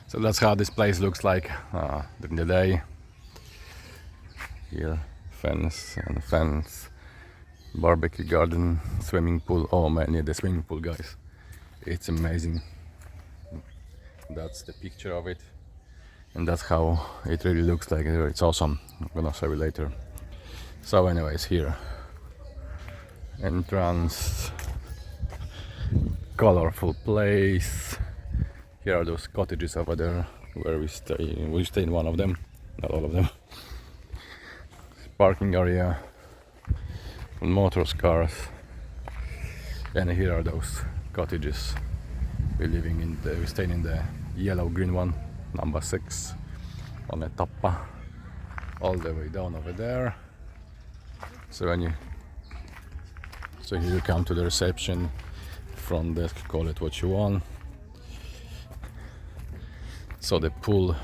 So that's how this place looks like during the day. Here, fence and fence, barbecue garden, swimming pool. Oh man, yeah, the swimming pool, guys. It's amazing. That's the picture of it. And that's how it really looks like. It's awesome. I'm gonna show you later. So anyways, here. Entrance. Colorful place. Here are those cottages over there where we stay. We stay in one of them, not all of them. Parking area, motors, cars, and here are those cottages. We're staying in the yellow green one, number 6, on the tappa, all the way down over there. So here you come to the reception, front desk, call it what you want. So the pool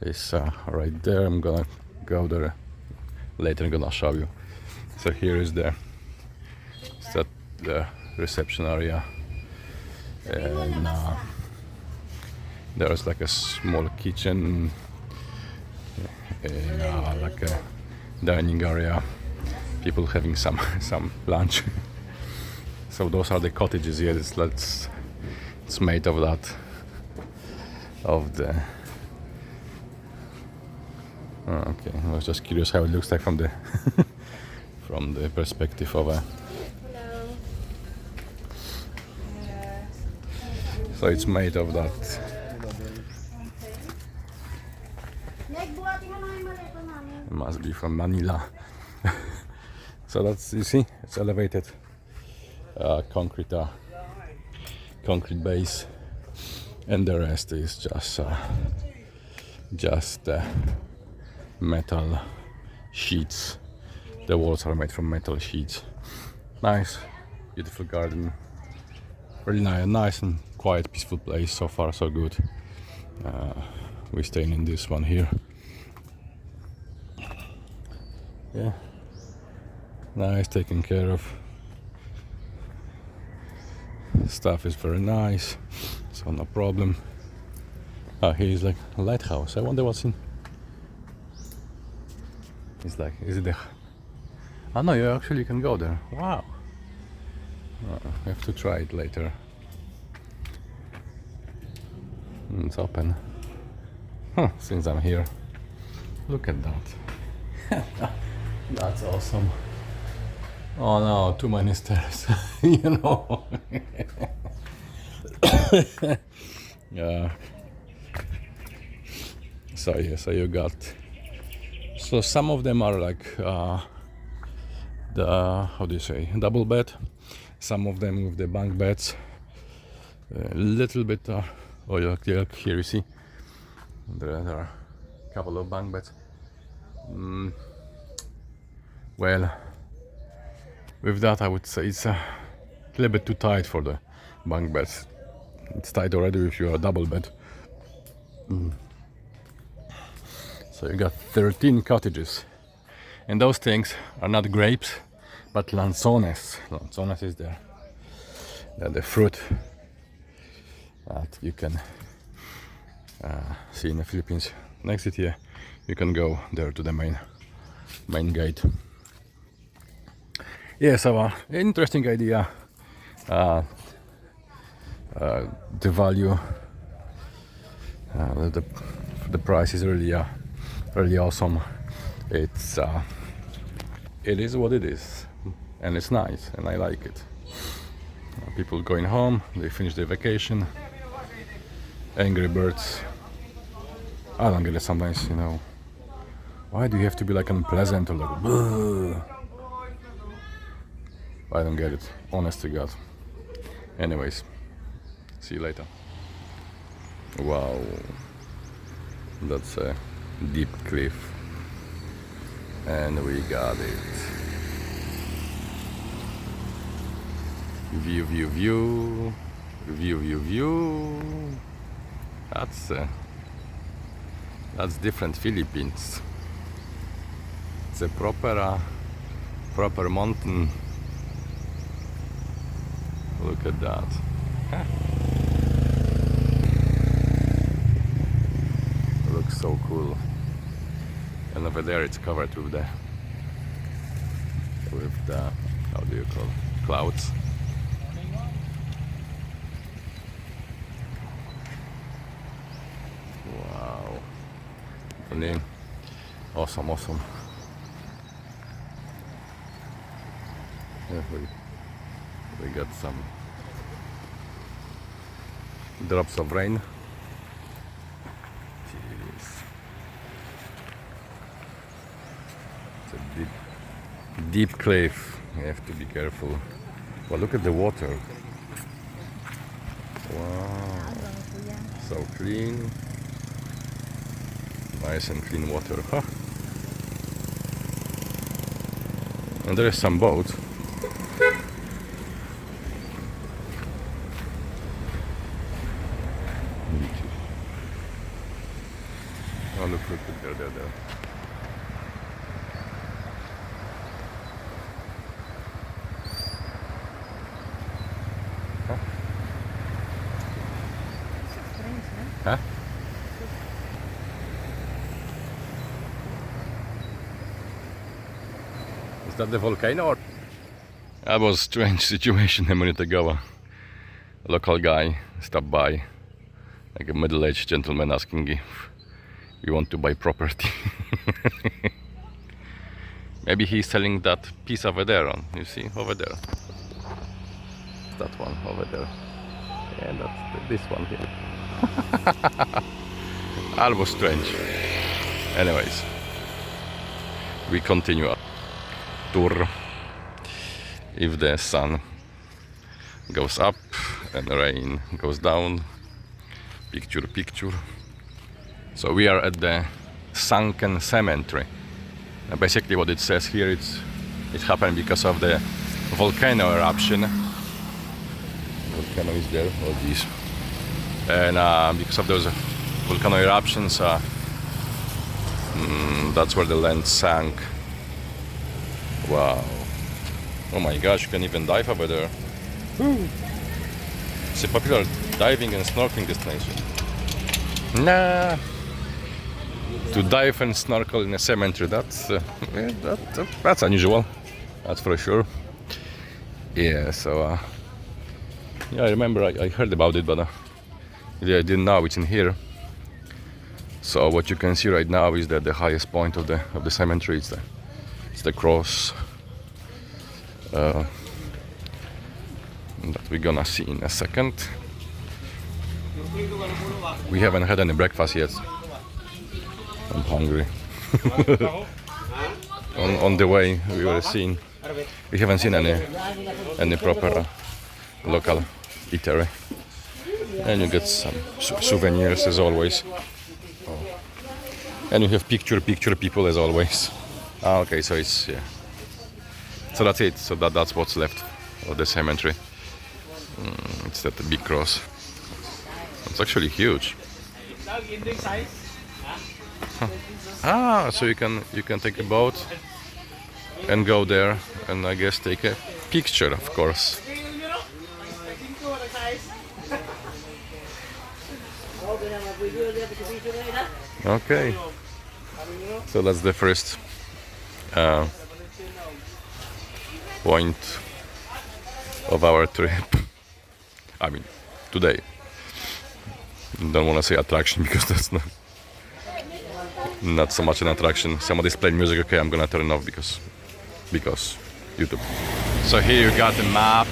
is right there. I'm gonna go there later. I'm gonna show you. So here is the reception area, and there's like a small kitchen and like a dining area. People having some lunch. So those are the cottages here. It's made of that. Okay, I was just curious how it looks like from the from the perspective of a. So it's made of that. It must be from Manila. So that's, you see, it's elevated concrete base, and the rest is just metal sheets. The walls are made from metal sheets. Nice, beautiful garden. Really nice and quiet, peaceful place. So far, so good. We're staying in this one here. Yeah, nice, taken care of. Stuff is very nice, so no problem. Here's like a lighthouse. I wonder what's in. It's like, is it the? Oh no, you actually can go there. Wow. I have to try it later. It's open. Huh, since I'm here. Look at that. That's awesome. Oh no, too many stairs. You know. Yeah. So yeah, so you got. So some of them are like how do you say, double bed. Some of them with the bunk beds. A little bit. Look, here you see. There are a couple of bunk beds. Well, with that, I would say it's a little bit too tight for the bunk beds. It's tight already if you are a double bed. So you got 13 cottages, and those things are not grapes, but lanzones. Lanzones is the fruit that you can see in the Philippines. Next here, you can go there to the main gate. Yeah, so interesting idea. The value, the price is really awesome. It is what it is, and it's nice, and I like it. People going home, they finish their vacation. Angry birds. I don't get it sometimes, you know. Why do you have to be like unpleasant or like? Bleh? I don't get it, honest to God. Anyways, see you later. Wow, that's a deep cliff, and we got it. View. That's different Philippines. It's a proper mountain. Look at that. Huh. Looks so cool. And over there it's covered with the how do you call it? Clouds. Wow. Really awesome. Yeah, we got some drops of rain. Jeez. It's a deep cliff. You have to be careful. Well, look at the water. Wow. So clean. Nice and clean water. Huh. And there is some boat. Oh, look, there. Huh? Huh? Is that the volcano? That was a strange situation a minute ago. A local guy stopped by, like a middle-aged gentleman, asking if we want to buy property. Maybe he's selling that piece over there, you see, over there. That one over there. And that's this one here. That was strange. Anyways, we continue our tour. If the sun goes up and rain goes down, picture. So we are at the sunken cemetery. Basically what it says here, it happened because of the volcano eruption. Volcano is there, oh geez. And because of those volcano eruptions, that's where the land sank. Wow. Oh my gosh, you can even dive over there. Woo. It's a popular diving and snorkeling destination. Nah. To dive and snorkel in a cemetery, that's unusual. That's for sure. Yeah, so yeah, I remember I heard about it, but yeah, I didn't know it's in here. So what you can see right now is that the highest point of the cemetery is the cross that we're gonna see in a second. We haven't had any breakfast yet. I'm hungry. on the way we were seeing, we haven't seen any proper local eatery, and you get some souvenirs as always. Oh. And you have picture people as always. Okay, so it's so that's it. So that's what's left of the cemetery. It's that big cross. It's actually huge. Huh. So you can take a boat and go there, and I guess take a picture, of course. Okay. So that's the first point of our trip. I mean, today. Don't want to say attraction because that's not so much an attraction. Somebody's playing music. Okay, I'm gonna turn it off because YouTube. So here you got the map.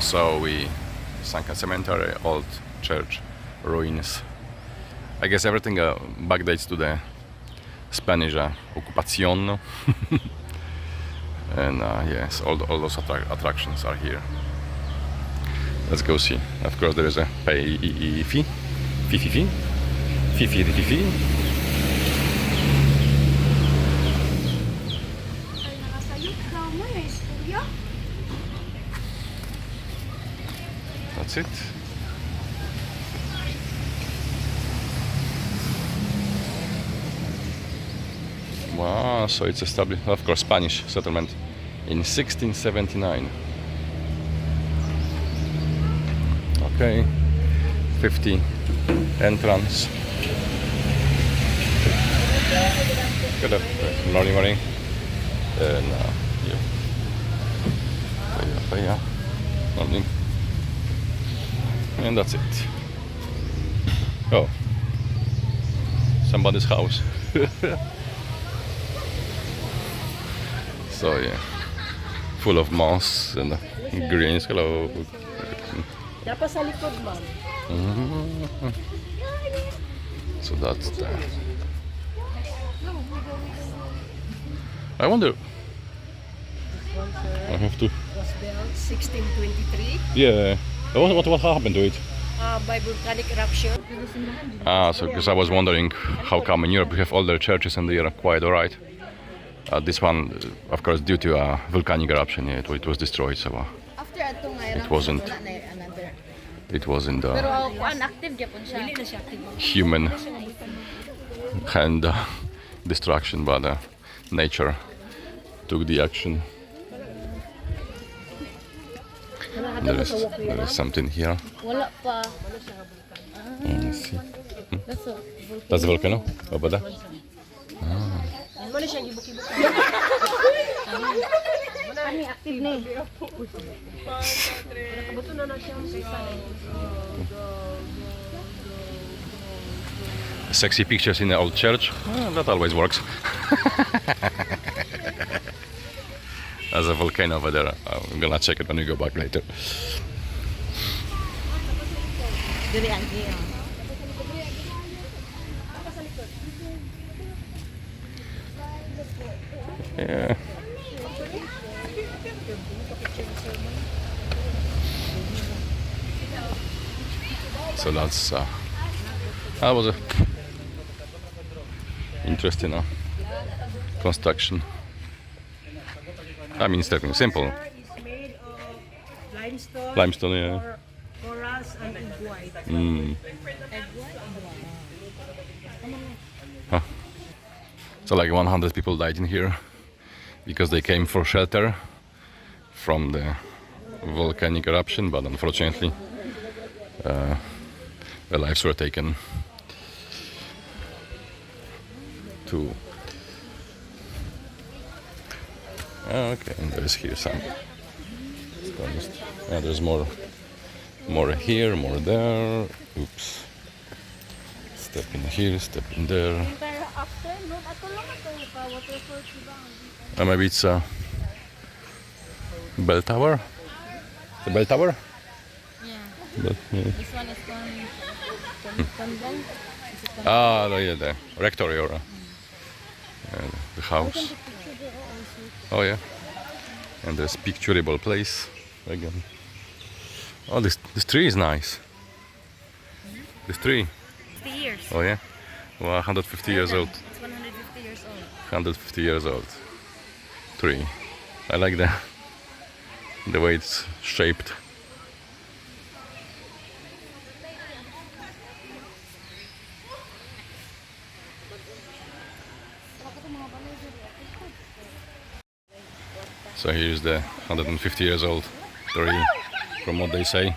So we sunken cemetery, old church, ruins. I guess everything backdates to the Spanish occupation. And yes, all those attractions are here. Let's go see. Of course, there is a pay fee. That's it. Wow, so it's established, of course, Spanish settlement in 1679. Okay, 50 entrance. Good morning. And yeah. Morning. And that's it. Oh, somebody's house. So yeah, full of moss and greens. Hello. Dapat sa likod, ma'am. So that's that. I wonder. I have to. Was built 1623 Yeah. What happened to it? by volcanic eruption. So because I was wondering how come in Europe we have older churches and they are quite alright. This one, of course, due to a volcanic eruption, yeah, it was destroyed. So it wasn't. It wasn't human hand destruction, but nature took the action. There is something here. Let's see. That's the volcano over there. Sexy pictures in the old church. That always works. There's a volcano over there. I'm gonna check it when we go back later. Yeah. So that's that was a interesting construction. I mean, something simple. It's made of Limestone, yeah. Coras and egg white. Huh. So like 100 people died in here because they came for shelter from the volcanic eruption, but unfortunately their lives were taken. Too. Okay, and there's here some. Yeah, there's more here, more there. Oops. Step in here, step in there. Maybe it's a bell tower. The bell tower. Yeah. This one is convent. Yeah, the rectory or the house. Oh yeah, and there's picturable place again. Oh, this tree is nice. This tree. 50 years. Oh yeah, well, 150 years old. It's 150 years old. 150 years old tree. I like the way it's shaped. So here's the 150 years old tree, from what they say.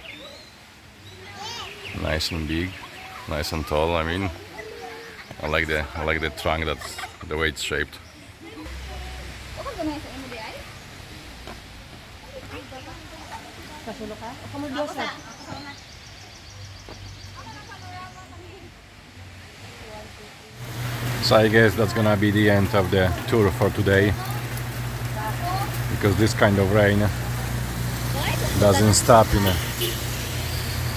Nice and big, nice and tall. I mean, I like the trunk. That's the way it's shaped. So I guess that's gonna be the end of the tour for today, because this kind of rain doesn't stop in a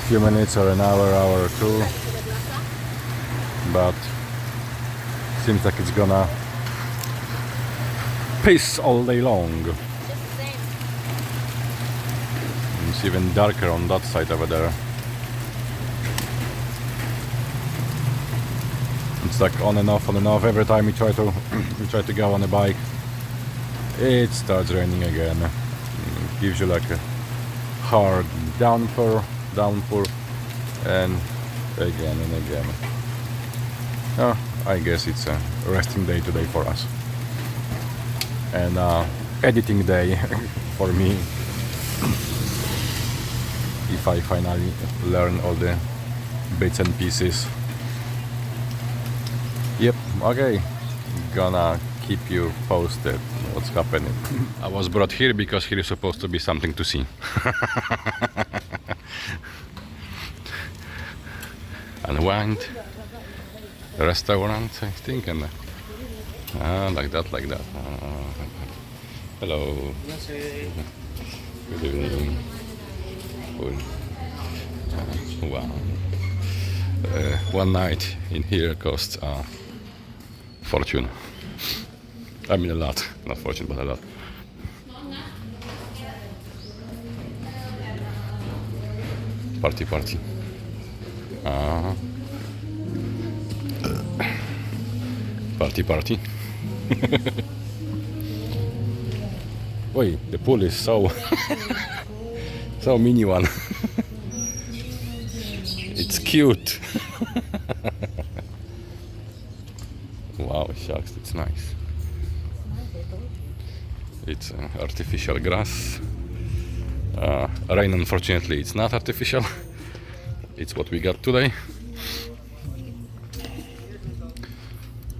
few minutes or an hour or two, but seems like it's gonna piss all day long. It's even darker on that side over there. It's like on and off every time we try to go on a bike. It starts raining again. It gives you like a hard downpour, and again and again. Oh, I guess it's a resting day today for us, and editing day for me. if I finally learn all the bits and pieces. Yep, okay. Gonna keep you posted what's happening. I was brought here because here is supposed to be something to see. Unwind, restaurant, I think, and like that. Hello. Good evening. Cool. Wow. One night in here costs a fortune. I mean a lot, not fortune, but a lot. Party. Party. Oi, the pool is so so mini one. It's cute. Wow, shucks, it's nice. It's artificial grass. Rain, unfortunately, it's not artificial. It's what we got today.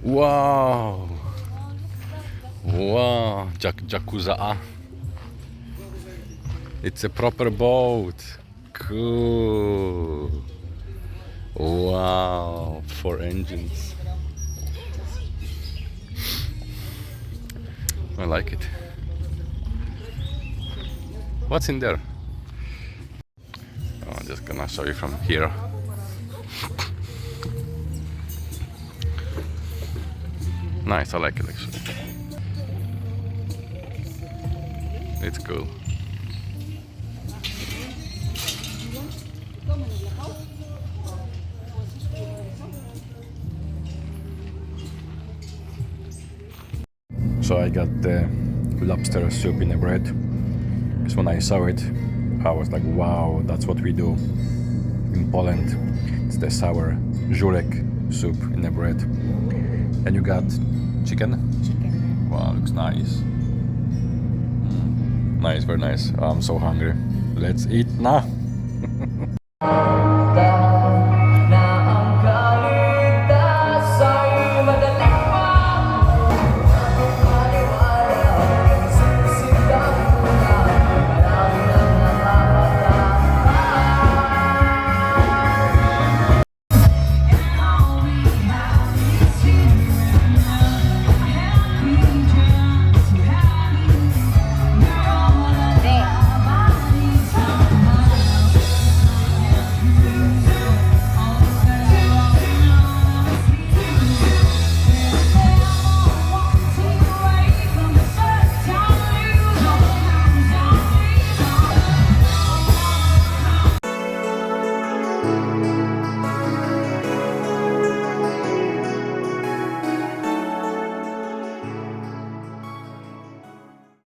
Wow. Jacuzza. It's a proper boat. Cool. Wow. 4 engines. I like it. What's in there? I'm just gonna show you from here. Nice, I like it actually. It's cool. So I got the lobster soup in a bread. Because when I saw it, I was like, wow, that's what we do in Poland. It's the sour żurek soup in a bread. And you got chicken? Chicken. Wow, looks nice. Nice, very nice. I'm so hungry. Let's eat now.